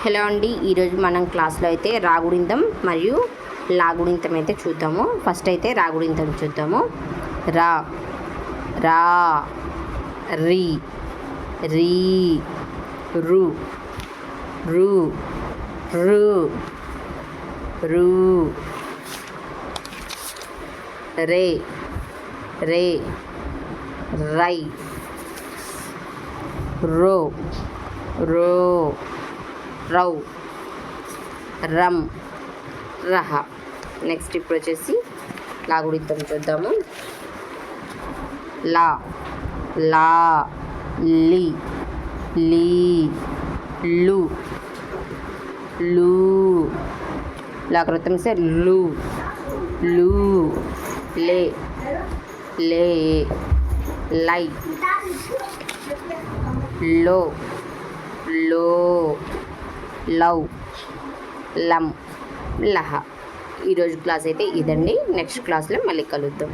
Hello అండి, ఈరోజు మనం క్లాస్లో అయితే రాగుడింతం మరియు లాగుడింతం అయితే చూద్దాము. ఫస్ట్ అయితే రాగుడింతం చూద్దాము. రా రా, రి రీ, రు రు రు రు, రే రే, రై, రో రో, రౌ, రమ్, రహ. నెక్స్ట్ ఇప్పుడు వచ్చేసి లాగుడింతం చూద్దాము. లా లా, లి లీ, లు లూ, లాకృతం से लू लू, ले ले, लाई, लो లో, లవ్, లం, లహ. ఈరోజు క్లాస్ అయితే ఇదండి. నెక్స్ట్ క్లాస్లో మళ్ళీ కలుద్దాం.